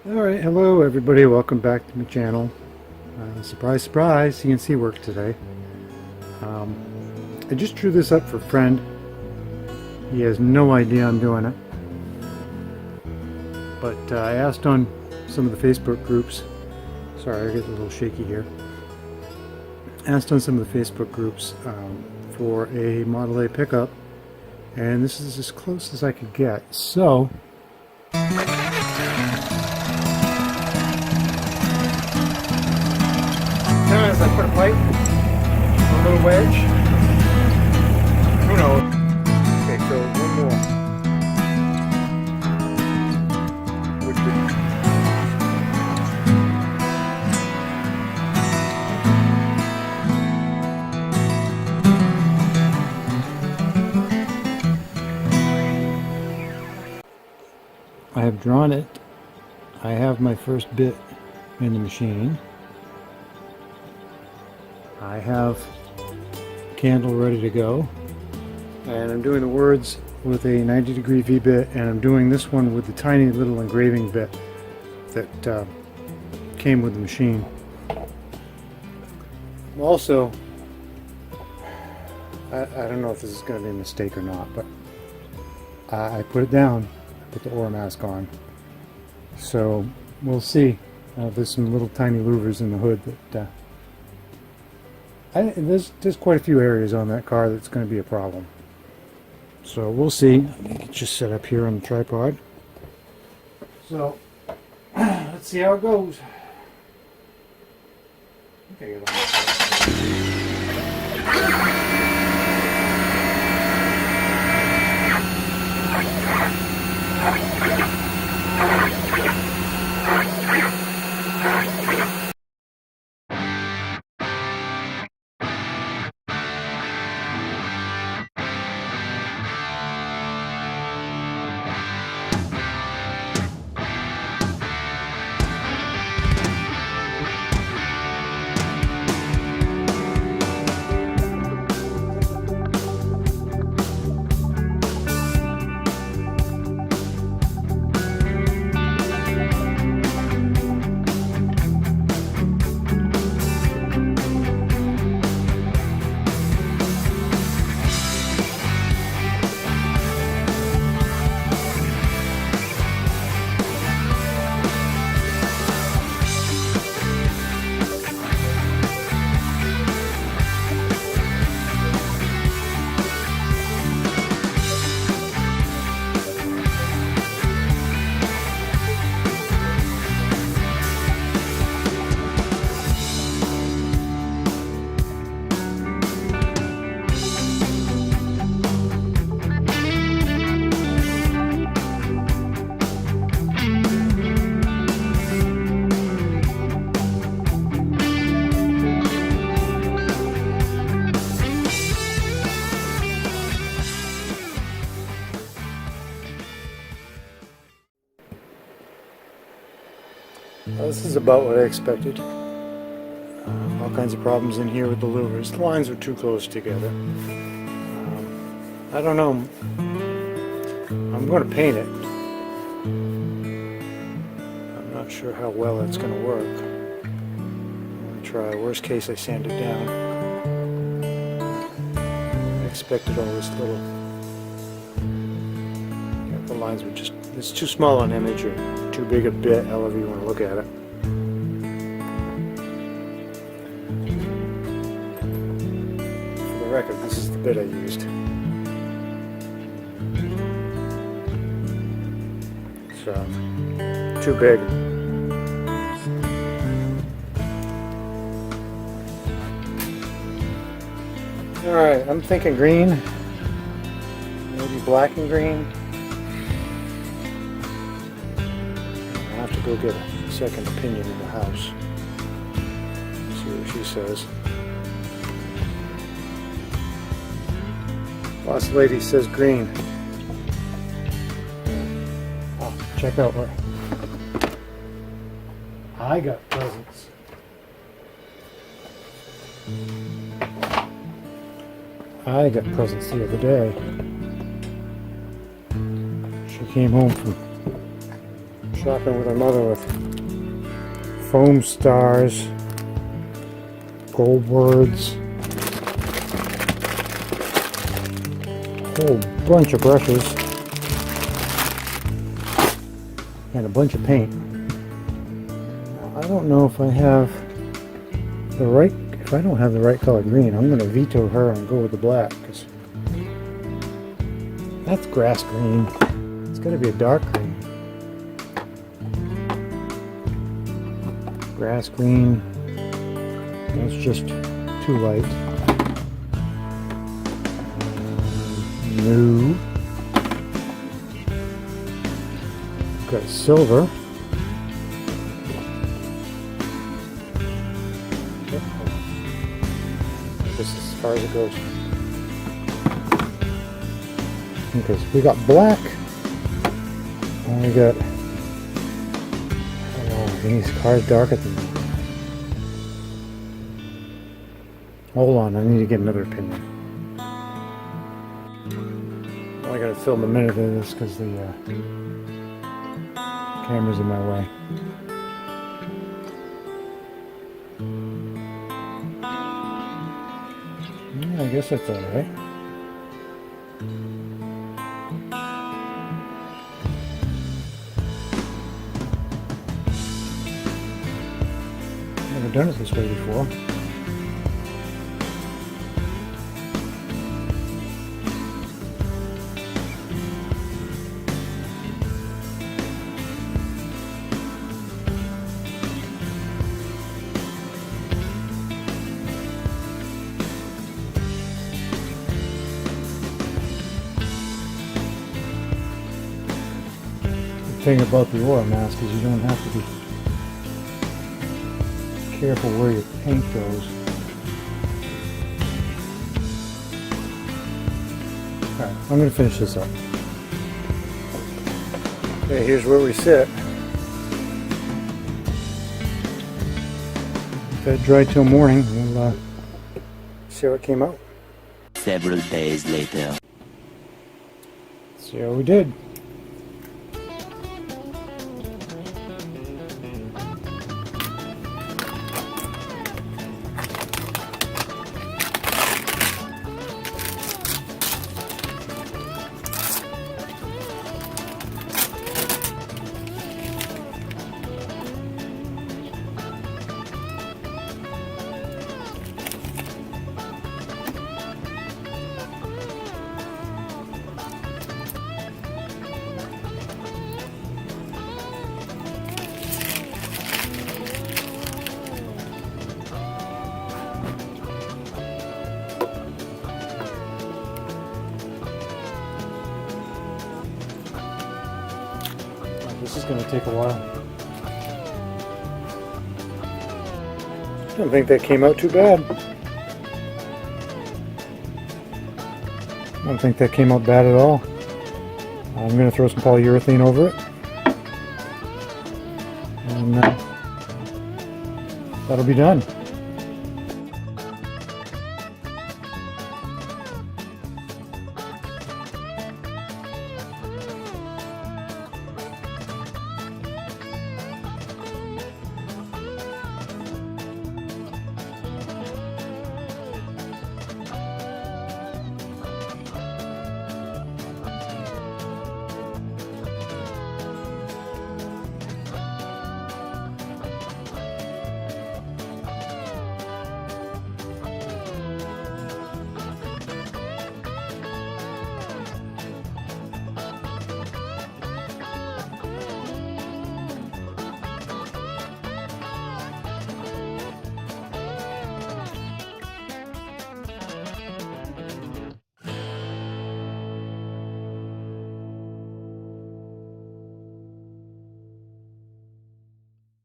Alright, hello everybody, welcome back to my channel. Surprise, surprise, CNC work today. I just drew this up for a friend. He has no idea I'm doing it. But I asked on some of the Facebook groups, sorry I get a little shaky here. Asked on some of the Facebook groups for a Model A pickup, and this is as close as I could get. So, as I put a pipe, a little wedge. Who knows? Okay, so one more. Which would... I have drawn it. I have my first bit in the machine. I have a candle ready to go, and I'm doing the words with a 90-degree V-bit, and I'm doing this one with the tiny little engraving bit that came with the machine. Also, I don't know if this is going to be a mistake or not, but I put it down, I put the Aura mask on, so we'll see. There's some little tiny louvers in the hood that there's quite a few areas on that car that's going to be a problem. So we'll see. It's just set up here on the tripod. So let's see how it goes. Okay, this is about what I expected. All kinds of problems in here with the louvers. The lines are too close together. I don't know. I'm going to paint it. I'm not sure how well it's going to work. I'm going to try. Worst case, I sand it down. I expected all this little... The lines were just... It's too small an image or too big a bit, however you want to look at it. For the record, this is the bit I used. So, too big. Alright, I'm thinking green. Maybe black and green. I'll have to go get a second opinion in the house. See what she says. Boss lady says green. Oh, check out where I got presents. I got presents the other day. She came home from Shopping with her mother with foam stars, gold words, a whole bunch of brushes, and a bunch of paint. Now, I don't know if I have the right, if I don't have the right color green, I'm going to veto her and go with the black, because that's grass green. It's got to be a dark green. Grass green, that's just too light. New. Got silver. This is as far as it goes. Okay, so we got black, and we got, oh, these cars darker than that. Hold on, I need to get another opinion. I gotta film a minute of this because the camera's in my way. Yeah, I guess that's alright. Never done it this way before. The thing about the oil mask is you don't have to be careful where your paint goes. Alright, I'm going to finish this up. Okay, here's where we sit. Let it dry till morning. We'll see how it came out. Several days later. See how we did. This is going to take a while. I don't think that came out too bad. I don't think that came out bad at all. I'm going to throw some polyurethane over it. And that'll be done.